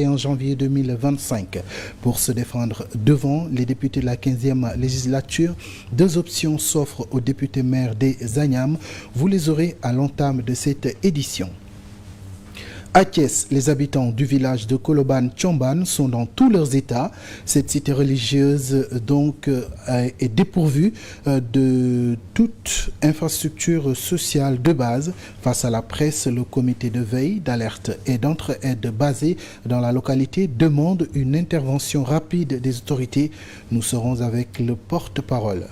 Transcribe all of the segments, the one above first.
En janvier 2025. Pour se défendre devant les députés de la 15e législature, deux options s'offrent aux députés maires des Agnam. Vous les aurez à l'entame de cette édition. À Thiès, les habitants du village de Koloban-Tchomban sont dans tous leurs états. Cette cité religieuse est dépourvue de toute infrastructure sociale de base. Face à la presse, le comité de veille, d'alerte et d'entraide basé dans la localité demande une intervention rapide des autorités. Nous serons avec le porte-parole.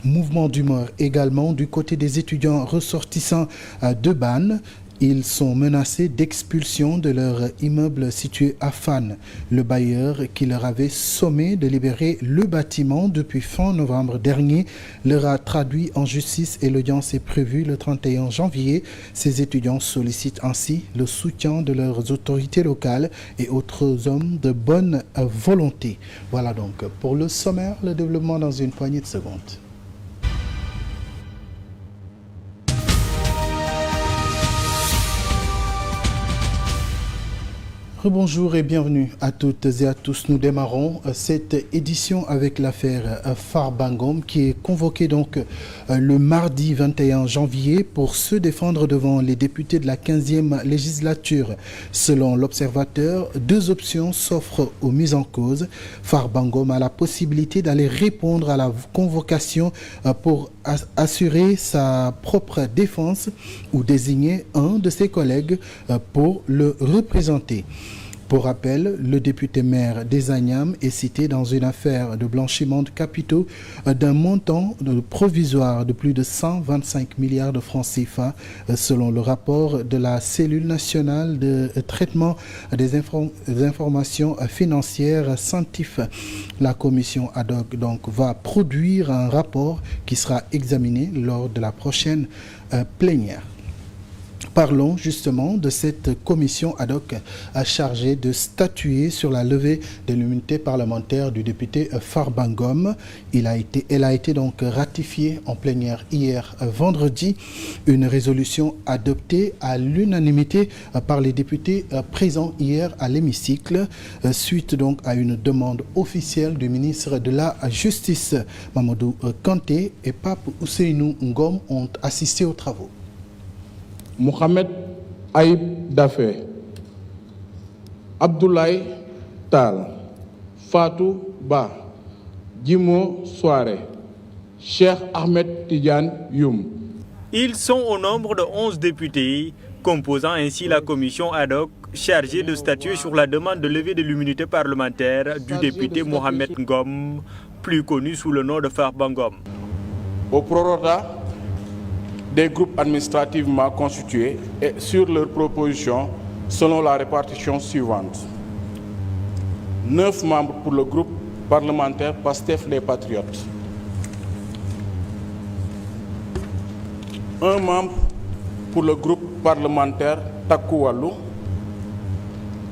Mouvement d'humeur également du côté des étudiants ressortissants de Ban. Ils sont menacés d'expulsion de leur immeuble situé à Fan. Le bailleur qui leur avait sommé de libérer le bâtiment depuis fin novembre dernier leur a traduit en justice et l'audience est prévue le 31 janvier. Ces étudiants sollicitent ainsi le soutien de leurs autorités locales et autres hommes de bonne volonté. Voilà donc pour le sommaire, le développement dans une poignée de secondes. Bonjour et bienvenue à toutes et à tous. Nous démarrons cette édition avec l'affaire Farbangom qui est convoquée donc le mardi 21 janvier pour se défendre devant les députés de la 15e législature. Selon l'Observateur, deux options s'offrent aux mises en cause. Farbangom a la possibilité d'aller répondre à la convocation pour assurer sa propre défense ou désigner un de ses collègues pour le représenter. Pour rappel, le député maire des Agnam est cité dans une affaire de blanchiment de capitaux d'un montant provisoire de plus de 125 milliards de francs CFA, selon le rapport de la cellule nationale de traitement des informations financières CENTIF. La commission ad hoc donc va produire un rapport qui sera examiné lors de la prochaine plénière. Parlons justement de cette commission ad hoc chargée de statuer sur la levée de l'immunité parlementaire du député Farbangom. Elle a été donc ratifiée en plénière hier vendredi. Une résolution adoptée à l'unanimité par les députés présents hier à l'hémicycle, suite donc à une demande officielle du ministre de la Justice. Mamadou Kanté et Pape Ousseinou Ngom ont assisté aux travaux. Mohamed Aïb Dafé, Abdoulaye Tal, Fatou Ba, Djimo Soare, Cheikh Ahmed Tidjan Youm. Ils sont au nombre de 11 députés, composant ainsi la commission ad hoc chargée de statuer sur la demande de levée de l'immunité parlementaire du député Mohamed Ngom, plus connu sous le nom de Farbangom. Au prorata des groupes administrativement constitués et sur leurs propositions selon la répartition suivante. 9 membres pour le groupe parlementaire PASTEF les Patriotes. 1 membre pour le groupe parlementaire Takoualou.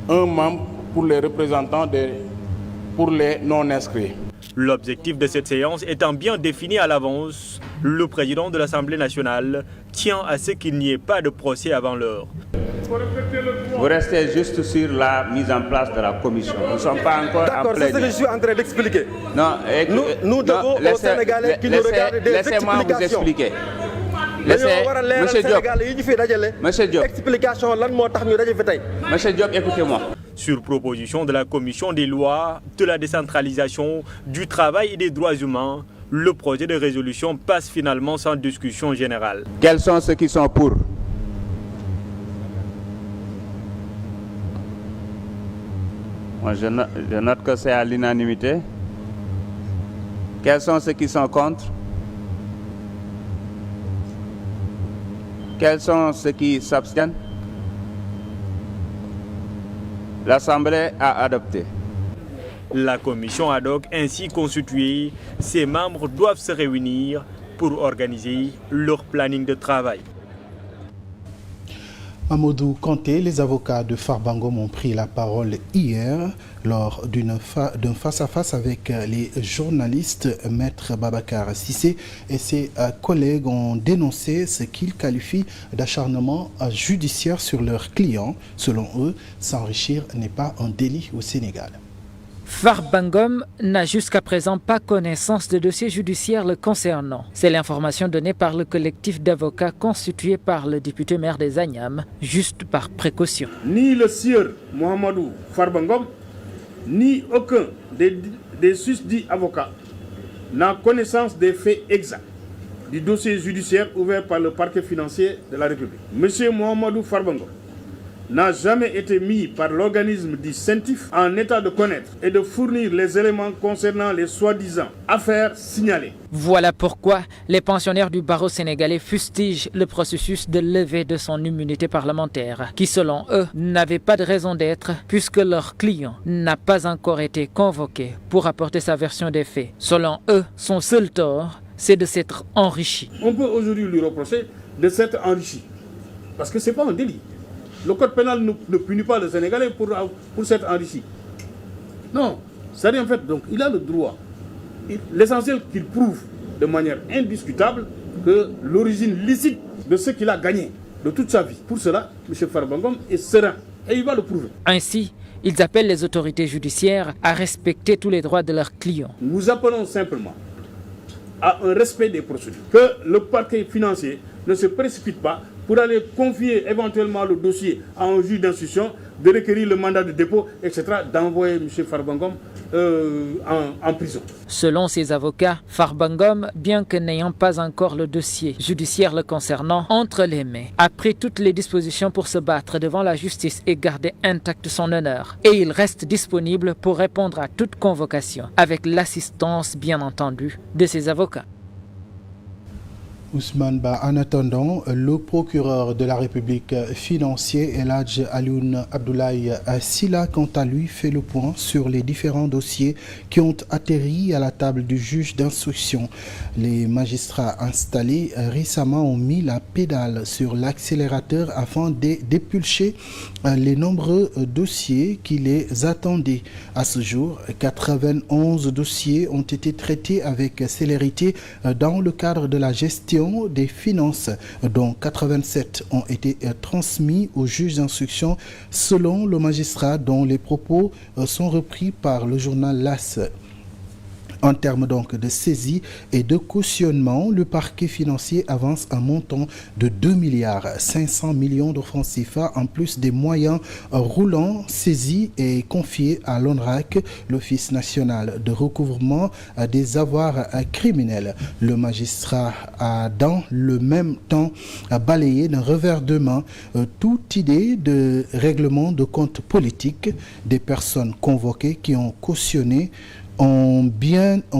1 membre pour les représentants pour les non-inscrits. L'objectif de cette séance étant bien défini à l'avance, le président de l'Assemblée nationale tient à ce qu'il n'y ait pas de procès avant l'heure. Vous restez juste sur la mise en place de la commission. Nous ne sommes pas encore en plénière. D'accord, c'est ce que je suis en train d'expliquer. Non, nous devons aux Sénégalais qui nous regardent des laissez-moi vous explications. expliquer. Monsieur Diop, Monsieur Diop, écoutez-moi. Sur proposition de la Commission des lois, de la décentralisation, du travail et des droits humains, le projet de résolution passe finalement sans discussion générale. Quels sont ceux qui sont pour? Moi, je note que c'est à l'unanimité. Quels sont ceux qui sont contre? Quels sont ceux qui s'abstiennent? L'Assemblée a adopté. La commission ad hoc ainsi constituée, ses membres doivent se réunir pour organiser leur planning de travail. Amadou Kanté, les avocats de Farba Ngom ont pris la parole hier lors d'un face-à-face avec les journalistes. Maître Babacar Cissé et ses collègues ont dénoncé ce qu'ils qualifient d'acharnement judiciaire sur leurs clients. Selon eux, s'enrichir n'est pas un délit au Sénégal. Farba Ngom n'a jusqu'à présent pas connaissance de dossiers judiciaires le concernant. C'est l'information donnée par le collectif d'avocats constitué par le député maire des Agnam, juste par précaution. Ni le sieur Mohamedou Farba Ngom, ni aucun des susdits avocats n'a connaissance des faits exacts du dossier judiciaire ouvert par le parquet financier de la République. Monsieur Mohamedou Farba Ngom n'a jamais été mis par l'organisme dit CENTIF en état de connaître et de fournir les éléments concernant les soi-disant affaires signalées. Voilà pourquoi les pensionnaires du barreau sénégalais fustigent le processus de levée de son immunité parlementaire, qui selon eux n'avait pas de raison d'être puisque leur client n'a pas encore été convoqué pour apporter sa version des faits. Selon eux, son seul tort, c'est de s'être enrichi. On peut aujourd'hui lui reprocher de s'être enrichi, parce que ce n'est pas un délit. Le code pénal ne punit pas le Sénégalais pour s'être enrichi. Non, c'est-à-dire en fait, donc il a le droit. L'essentiel qu'il prouve de manière indiscutable que l'origine licite de ce qu'il a gagné de toute sa vie. Pour cela, M. Farba Ngom est serein et il va le prouver. Ainsi, ils appellent les autorités judiciaires à respecter tous les droits de leurs clients. Nous appelons simplement à un respect des procédures. Que le parquet financier ne se précipite pas pour aller confier éventuellement le dossier à un juge d'instruction, de requérir le mandat de dépôt, etc., d'envoyer M. Farba Ngom en prison. Selon ses avocats, Farba Ngom, bien que n'ayant pas encore le dossier judiciaire le concernant entre les mains, a pris toutes les dispositions pour se battre devant la justice et garder intact son honneur. Et il reste disponible pour répondre à toute convocation, avec l'assistance, bien entendu, de ses avocats. Ousmane Ba, en attendant, le procureur de la République financier, El Hadj Alioune Abdoulaye Sylla, quant à lui, fait le point sur les différents dossiers qui ont atterri à la table du juge d'instruction. Les magistrats installés récemment ont mis la pédale sur l'accélérateur afin de dépulcher les nombreux dossiers qui les attendaient. À ce jour, 91 dossiers ont été traités avec célérité dans le cadre de la gestion des finances, dont 87 ont été transmis au juge d'instruction selon le magistrat, dont les propos sont repris par le journal LAS. En termes donc de saisie et de cautionnement, le parquet financier avance un montant de 2,5 milliards de francs CFA en plus des moyens roulants saisis et confiés à l'ONRAC, l'Office national de recouvrement des avoirs criminels. Le magistrat a dans le même temps balayé d'un revers de main toute idée de règlement de comptes politiques. Des personnes convoquées qui ont cautionné ont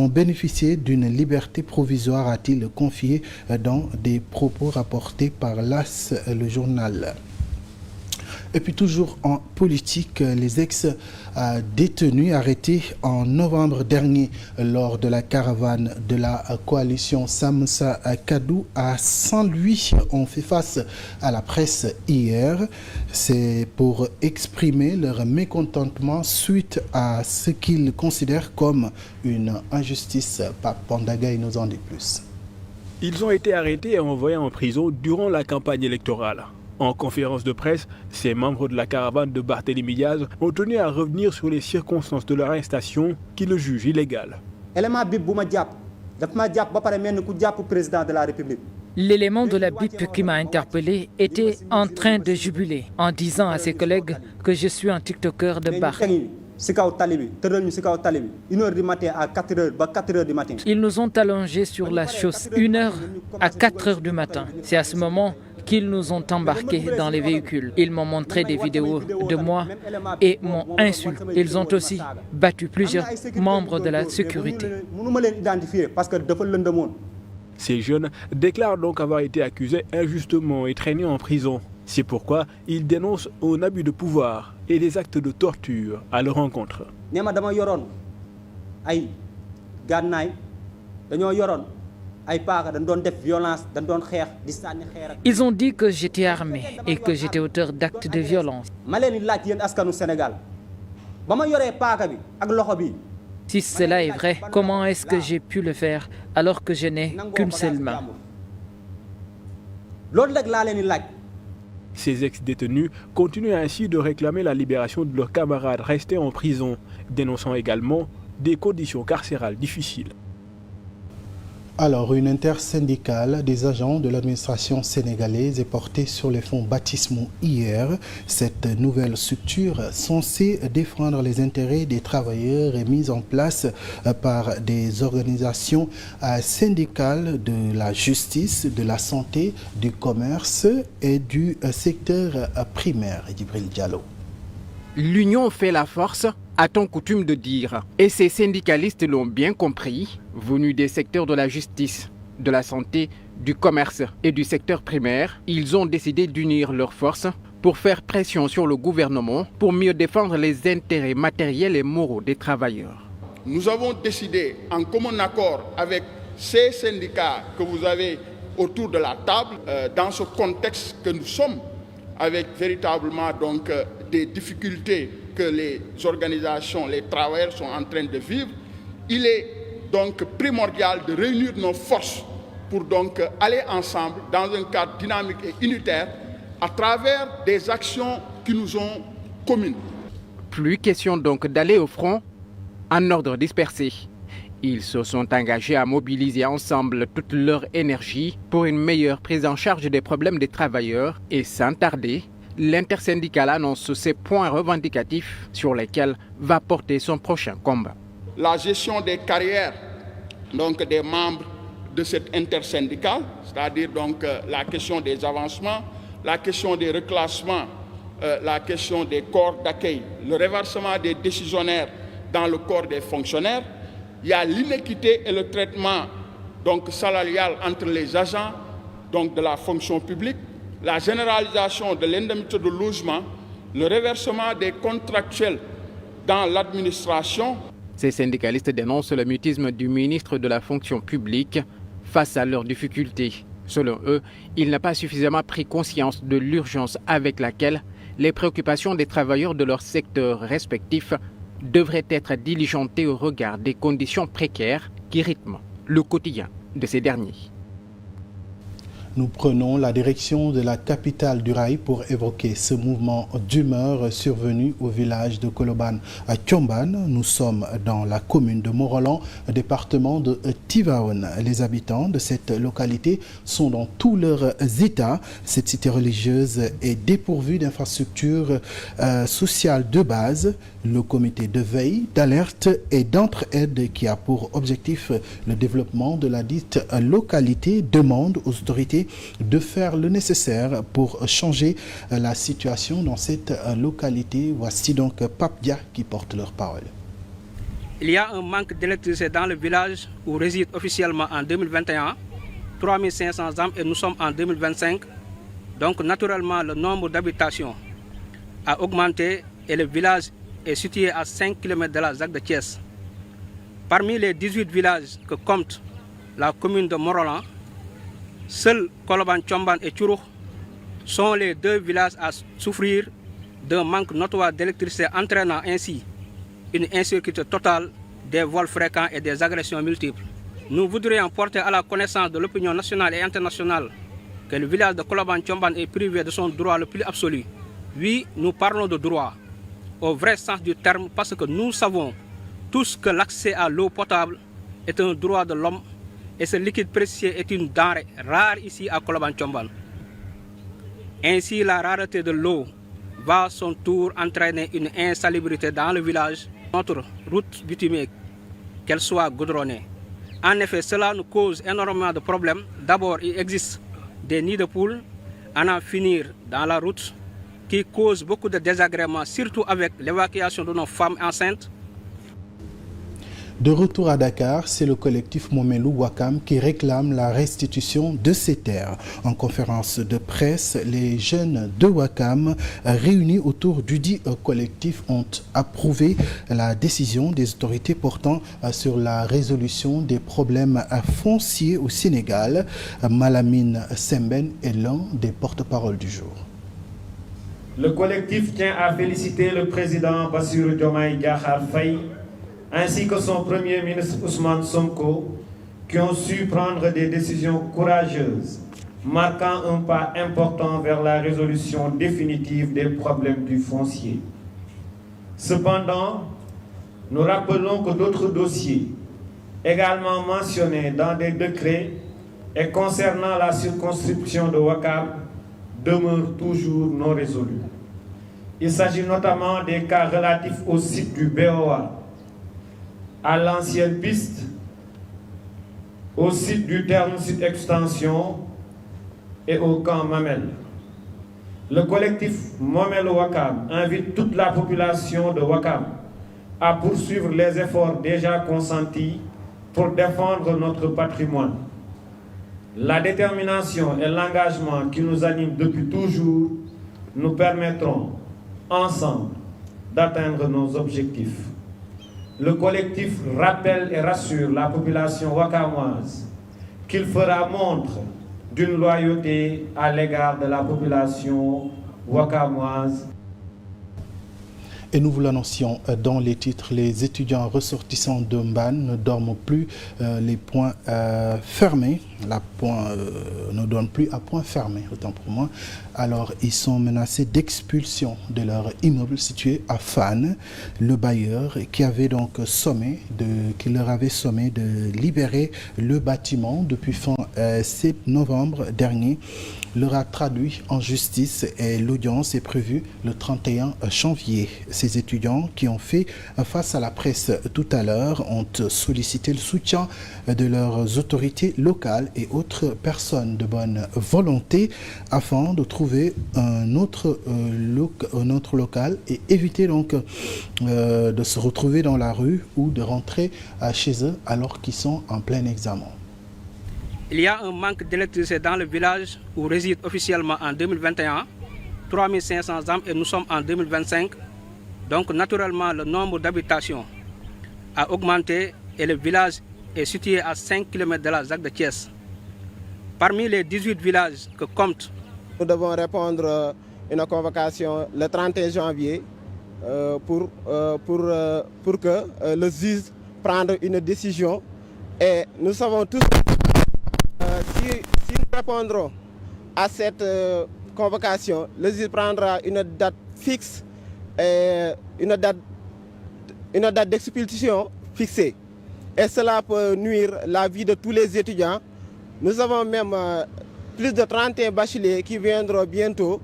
bénéficié d'une liberté provisoire, a-t-il confié dans des propos rapportés par l'AS, le journal. Et puis toujours en politique, les ex-détenus arrêtés en novembre dernier lors de la caravane de la coalition Samsa Kadou à Saint-Louis ont fait face à la presse hier. C'est pour exprimer leur mécontentement suite à ce qu'ils considèrent comme une injustice. Pape Pandagaï nous en dit plus. Ils ont été arrêtés et envoyés en prison durant la campagne électorale. En conférence de presse, ces membres de la caravane de Barthélémy Diaz ont tenu à revenir sur les circonstances de leur arrestation qui le jugent illégale. L'élément de la BIP qui m'a interpellé était en train de jubiler en disant à ses collègues que je suis un TikToker de bar. Ils nous ont allongés sur la chausse 1h à 4h du matin. C'est à ce moment qu'ils nous ont embarqués dans les véhicules. Ils m'ont montré des vidéos de moi et m'ont insulté. Ils ont aussi battu plusieurs membres de la sécurité. Ces jeunes déclarent donc avoir été accusés injustement et traînés en prison. C'est pourquoi ils dénoncent un abus de pouvoir et des actes de torture à leur encontre. Ils ont dit que j'étais armé et que j'étais auteur d'actes de violence. Si cela est vrai, comment est-ce que j'ai pu le faire alors que je n'ai qu'une seule main? Ces ex-détenus continuent ainsi de réclamer la libération de leurs camarades restés en prison, dénonçant également des conditions carcérales difficiles. Alors, une intersyndicale des agents de l'administration sénégalaise est portée sur les fonds baptismaux hier. Cette nouvelle structure censée défendre les intérêts des travailleurs est mise en place par des organisations syndicales de la justice, de la santé, du commerce et du secteur primaire. Djibril Diallo. L'union fait la force, a-t-on coutume de dire. Et ces syndicalistes l'ont bien compris, venus des secteurs de la justice, de la santé, du commerce et du secteur primaire. Ils ont décidé d'unir leurs forces pour faire pression sur le gouvernement pour mieux défendre les intérêts matériels et moraux des travailleurs. Nous avons décidé, en commun accord avec ces syndicats que vous avez autour de la table, dans ce contexte que nous sommes, avec véritablement donc des difficultés que les organisations, les travailleurs sont en train de vivre, il est donc primordial de réunir nos forces pour donc aller ensemble dans un cadre dynamique et unitaire à travers des actions qui nous sont communes. Plus question donc d'aller au front en ordre dispersé. Ils se sont engagés à mobiliser ensemble toute leur énergie pour une meilleure prise en charge des problèmes des travailleurs et sans tarder, l'intersyndicale annonce ses points revendicatifs sur lesquels va porter son prochain combat. La gestion des carrières donc des membres de cette intersyndicale, c'est-à-dire donc la question des avancements, la question des reclassements, la question des corps d'accueil, le reversement des décisionnaires dans le corps des fonctionnaires. Il y a l'inéquité et le traitement donc salarial entre les agents donc de la fonction publique, la généralisation de l'indemnité de logement, le reversement des contractuels dans l'administration. Ces syndicalistes dénoncent le mutisme du ministre de la fonction publique face à leurs difficultés. Selon eux, il n'a pas suffisamment pris conscience de l'urgence avec laquelle les préoccupations des travailleurs de leur secteur respectif devraient être diligentées au regard des conditions précaires qui rythment le quotidien de ces derniers. Nous prenons la direction de la capitale du rail pour évoquer ce mouvement d'humeur survenu au village de Colobane à Thiomban. Nous sommes dans la commune de Morolan, département de Tivaouane. Les habitants de cette localité sont dans tous leurs états. Cette cité religieuse est dépourvue d'infrastructures sociales de base. Le comité de veille, d'alerte et d'entraide qui a pour objectif le développement de la dite localité demande aux autorités de faire le nécessaire pour changer la situation dans cette localité. Voici donc Pape Dia qui porte leur parole. Il y a un manque d'électricité dans le village où réside officiellement en 2021 3500 âmes et nous sommes en 2025. Donc naturellement le nombre d'habitations a augmenté et le village est situé à 5 km de la ZAC de Thiès. Parmi les 18 villages que compte la commune de Morolan, seuls Colobane, Thiomban et Tchourouk sont les deux villages à souffrir d'un manque notoire d'électricité entraînant ainsi une insécurité totale, des vols fréquents et des agressions multiples. Nous voudrions porter à la connaissance de l'opinion nationale et internationale que le village de Colobane, Thiomban est privé de son droit le plus absolu. Oui, nous parlons de droit au vrai sens du terme parce que nous savons tous que l'accès à l'eau potable est un droit de l'homme et ce liquide précieux est une denrée rare ici à Colobane Thiomban. Ainsi, la rareté de l'eau va à son tour entraîner une insalubrité dans le village. Notre route bitumée, qu'elle soit goudronnée. En effet, cela nous cause énormément de problèmes. D'abord, il existe des nids de poules à en finir dans la route qui causent beaucoup de désagréments, surtout avec l'évacuation de nos femmes enceintes. De retour à Dakar, c'est le collectif Momelou Wakam qui réclame la restitution de ces terres. En conférence de presse, les jeunes de Wakam réunis autour du dit collectif ont approuvé la décision des autorités portant sur la résolution des problèmes fonciers au Sénégal. Malamine Semben est l'un des porte-parole du jour. Le collectif tient à féliciter le président Bassirou Diomaye Diakhar Faye ainsi que son premier ministre Ousmane Sonko, qui ont su prendre des décisions courageuses, marquant un pas important vers la résolution définitive des problèmes du foncier. Cependant, nous rappelons que d'autres dossiers, également mentionnés dans des décrets et concernant la circonscription de Ouakam, demeurent toujours non résolus. Il s'agit notamment des cas relatifs au site du BOA, à l'ancienne piste, au site du terme site extension et au camp Mamel. Le collectif Momel Wakam invite toute la population de Wakam à poursuivre les efforts déjà consentis pour défendre notre patrimoine. La détermination et l'engagement qui nous animent depuis toujours nous permettront ensemble d'atteindre nos objectifs. Le collectif rappelle et rassure la population wakamoise qu'il fera montre d'une loyauté à l'égard de la population wakamoise. Et nous vous l'annoncions dans les titres, les étudiants ressortissants de Mban ne dorment plus les poings fermés. Ne dorment plus à poings fermés, autant pour moi. Alors, ils sont menacés d'expulsion de leur immeuble situé à Fann. Le bailleur qui leur avait sommé de libérer le bâtiment depuis fin novembre dernier leur a traduit en justice et l'audience est prévue le 31 janvier. Ces étudiants qui ont fait face à la presse tout à l'heure ont sollicité le soutien de leurs autorités locales et autres personnes de bonne volonté afin de trouver un autre local et éviter donc de se retrouver dans la rue ou de rentrer chez eux alors qu'ils sont en plein examen. Il y a un manque d'électricité dans le village où réside officiellement en 2021 3500 âmes et nous sommes en 2025. Donc naturellement le nombre d'habitations a augmenté et le village est situé à 5 km de la ZAC de Thiès. Parmi les 18 villages que compte, nous devons répondre à une convocation le 31 janvier pour que le juge prenne une décision. Et nous savons tous si nous répondrons à cette convocation, le juge prendra une date fixe et une date d'expulsion fixée. Et cela peut nuire la vie de tous les étudiants. Nous avons même plus de 31 bacheliers qui viendront bientôt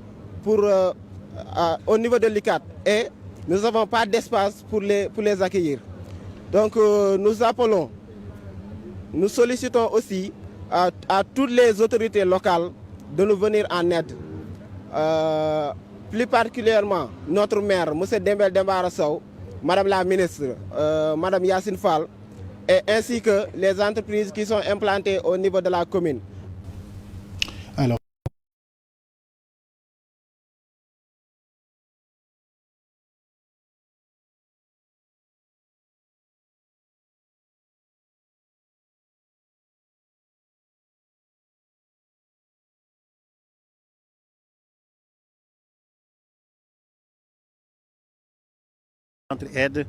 au niveau de l'ICAT. Et nous n'avons pas d'espace pour les accueillir. Donc nous sollicitons aussi à toutes les autorités locales de nous venir en aide. Plus particulièrement notre maire, M. Dembel Dembara Sow, Madame la ministre, Madame Yassine Fall, et ainsi que les entreprises qui sont implantées au niveau de la commune. Alors, Entre-aide,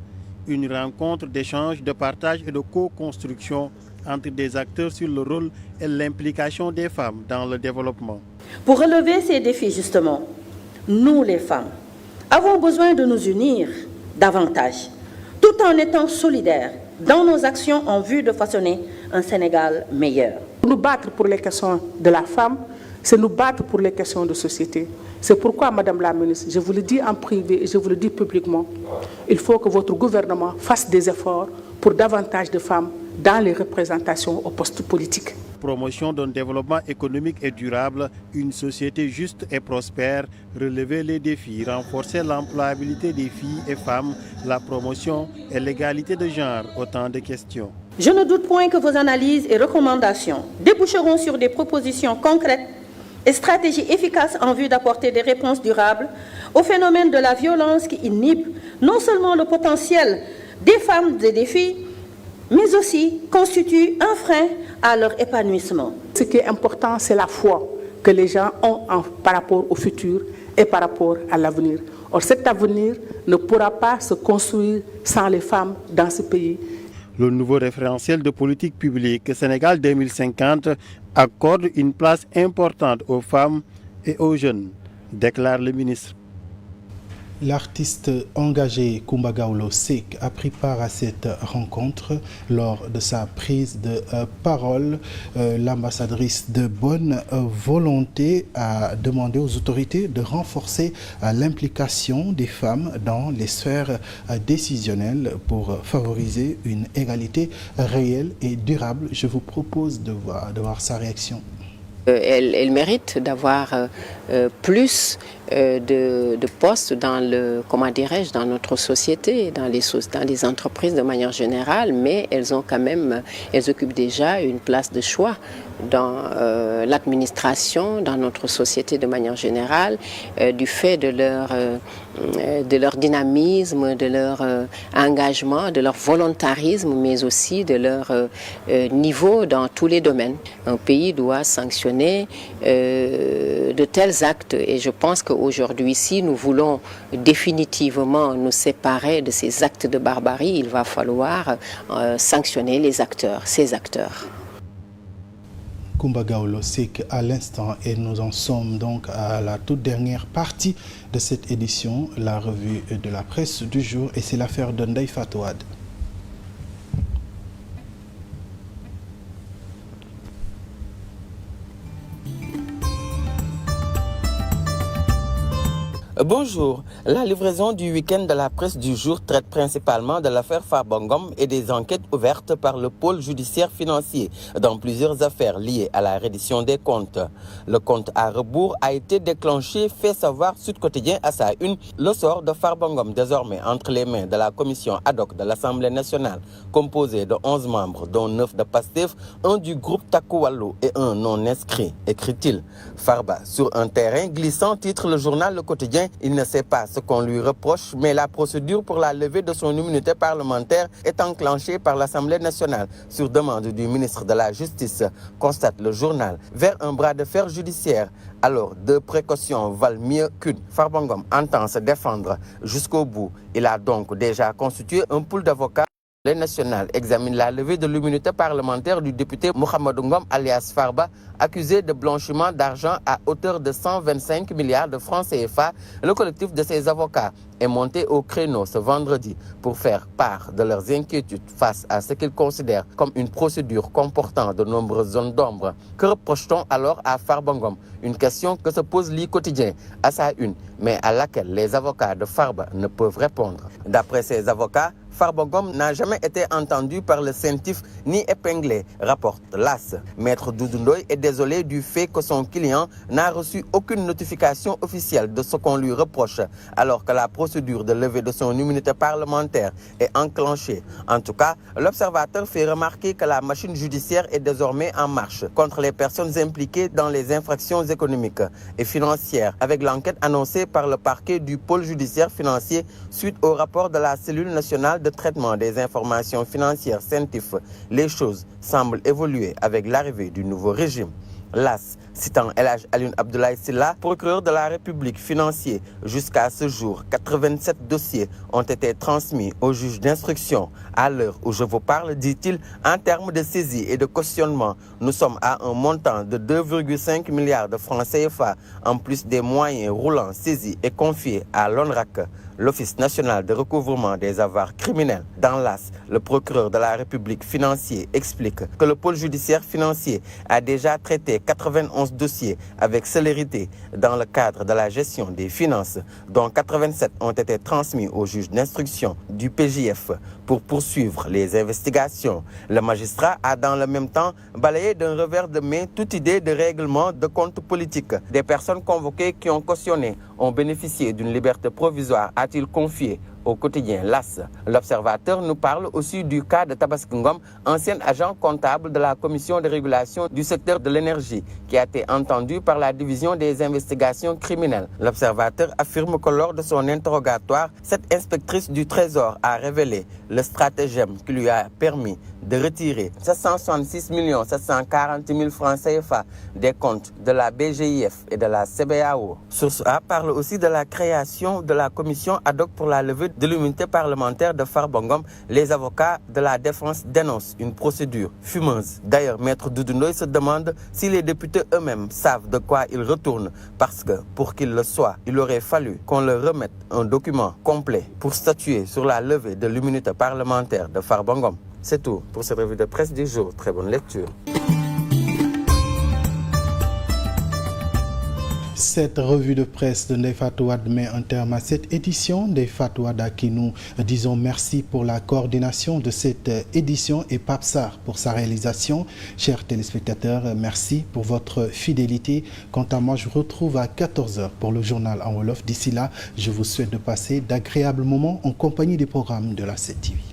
une rencontre d'échange, de partage et de co-construction entre des acteurs sur le rôle et l'implication des femmes dans le développement. Pour relever ces défis, justement, nous les femmes avons besoin de nous unir davantage, tout en étant solidaires dans nos actions en vue de façonner un Sénégal meilleur. Nous battre pour les questions de la femme, c'est nous battre pour les questions de société. C'est pourquoi, Madame la ministre, je vous le dis en privé et je vous le dis publiquement, il faut que votre gouvernement fasse des efforts pour davantage de femmes dans les représentations aux postes politiques. Promotion d'un développement économique et durable, une société juste et prospère, relever les défis, renforcer l'employabilité des filles et femmes, la promotion et l'égalité de genre, autant de questions. Je ne doute point que vos analyses et recommandations déboucheront sur des propositions concrètes et stratégies efficaces en vue d'apporter des réponses durables au phénomène de la violence qui inhibe non seulement le potentiel des femmes et des filles, mais aussi constitue un frein à leur épanouissement. Ce qui est important, c'est la foi que les gens ont par rapport au futur et par rapport à l'avenir. Or, cet avenir ne pourra pas se construire sans les femmes dans ce pays. Le nouveau référentiel de politique publique Sénégal 2050 accorde une place importante aux femmes et aux jeunes, déclare le ministre. L'artiste engagé Coumba Gawlo Seck a pris part à cette rencontre. Lors de sa prise de parole, l'ambassadrice de bonne volonté a demandé aux autorités de renforcer l'implication des femmes dans les sphères décisionnelles pour favoriser une égalité réelle et durable. Je vous propose de voir sa réaction. Elle mérite d'avoir plus de postes dans dans notre société, dans les entreprises de manière générale, mais elles occupent déjà une place de choix dans l'administration, dans notre société de manière générale, du fait de leur dynamisme, de leur engagement, de leur volontarisme, mais aussi de leur niveau dans tous les domaines. Un pays doit sanctionner de tels actes et je pense qu'aujourd'hui, si nous voulons définitivement nous séparer de ces actes de barbarie, il va falloir sanctionner ces acteurs. Coumba Gawlo Seck à l'instant et nous en sommes donc à la toute dernière partie de cette édition, la revue de la presse du jour, et c'est l'affaire de Ndeye Fatou Wade. Bonjour. La livraison du week-end de la presse du jour traite principalement de l'affaire Farba Ngom et des enquêtes ouvertes par le pôle judiciaire financier dans plusieurs affaires liées à la reddition des comptes. Le compte à rebours a été déclenché, fait savoir Sud Quotidien à sa une, le sort de Farba Ngom désormais entre les mains de la commission ad hoc de l'Assemblée nationale, composée de 11 membres, dont 9 de Pastef, un du groupe Takku Wallu et un non inscrit, écrit-il. Farba sur un terrain glissant, titre le journal Le Quotidien. Il ne sait pas ce qu'on lui reproche, mais la procédure pour la levée de son immunité parlementaire est enclenchée par l'Assemblée nationale sur demande du ministre de la Justice, constate le journal, vers un bras de fer judiciaire. Alors, 2 précautions valent mieux qu'une. Farba Ngom entend se défendre jusqu'au bout. Il a donc déjà constitué un pool d'avocats. L'Assemblée nationale examine la levée de l'immunité parlementaire du député Mohamedou Ngom alias Farba, accusé de blanchiment d'argent à hauteur de 125 milliards de francs CFA. Le collectif de ses avocats est monté au créneau ce vendredi pour faire part de leurs inquiétudes face à ce qu'ils considèrent comme une procédure comportant de nombreuses zones d'ombre. Que reproche-t-on alors à Farba Ngom? Une question que se pose Le Quotidien à sa une, mais à laquelle les avocats de Farba ne peuvent répondre. D'après ses avocats, Farba Ngom n'a jamais été entendu par le CENTIF ni épinglé, rapporte l'AS. Maître Doudou Ndoye est désolé du fait que son client n'a reçu aucune notification officielle de ce qu'on lui reproche, alors que la procédure de levée de son immunité parlementaire est enclenchée. En tout cas, l'observateur fait remarquer que la machine judiciaire est désormais en marche contre les personnes impliquées dans les infractions économiques et financières, avec l'enquête annoncée par le parquet du pôle judiciaire financier suite au rapport de la cellule nationale de traitement des informations financières CENTIF. Les choses semblent évoluer avec l'arrivée du nouveau régime. L'AS, citant El Hadj Alioune Abdoulaye Sylla, procureur de la République financier, jusqu'à ce jour, 87 dossiers ont été transmis au juge d'instruction. À l'heure où je vous parle, dit-il, en termes de saisie et de cautionnement, nous sommes à un montant de 2,5 milliards de francs CFA, en plus des moyens roulants saisis et confiés à l'ONRAC. l'Office national de recouvrement des avoirs criminels. Dans l'AS, le procureur de la République financier explique que le pôle judiciaire financier a déjà traité 91 dossiers avec célérité dans le cadre de la gestion des finances, dont 87 ont été transmis au juge d'instruction du PJF pour poursuivre les investigations. Le magistrat a dans le même temps balayé d'un revers de main toute idée de règlement de compte politique. Des personnes convoquées qui ont cautionné ont bénéficié d'une liberté provisoire, a-t-il confié au quotidien l'AS. L'Observateur nous parle aussi du cas de Tabaski Ngom, ancien agent comptable de la Commission de régulation du secteur de l'énergie, qui a été entendu par la division des investigations criminelles. L'Observateur affirme que lors de son interrogatoire, cette inspectrice du Trésor a révélé le stratagème qui lui a permis de retirer 766 740 000 francs CFA des comptes de la BGIF et de la CBAO. Source A parle aussi de la création de la commission ad hoc pour la levée de l'immunité parlementaire de Farba Ngom. Les avocats de la défense dénoncent une procédure fumeuse. D'ailleurs, Maître Doudou Ndoye se demande si les députés eux-mêmes savent de quoi ils retournent, parce que pour qu'ils le soient, il aurait fallu qu'on leur remette un document complet pour statuer sur la levée de l'immunité parlementaire de Farba Ngom. C'est tout pour cette revue de presse du jour. Très bonne lecture. Cette revue de presse de Ndeye Fatou Wade met un terme à cette édition. Ndeye Fatou Wade à qui nous disons merci pour la coordination de cette édition et Pape Sarr pour sa réalisation. Chers téléspectateurs, merci pour votre fidélité. Quant à moi, je vous retrouve à 14h pour le journal en Wolof. D'ici là, je vous souhaite de passer d'agréables moments en compagnie des programmes de la 7TV.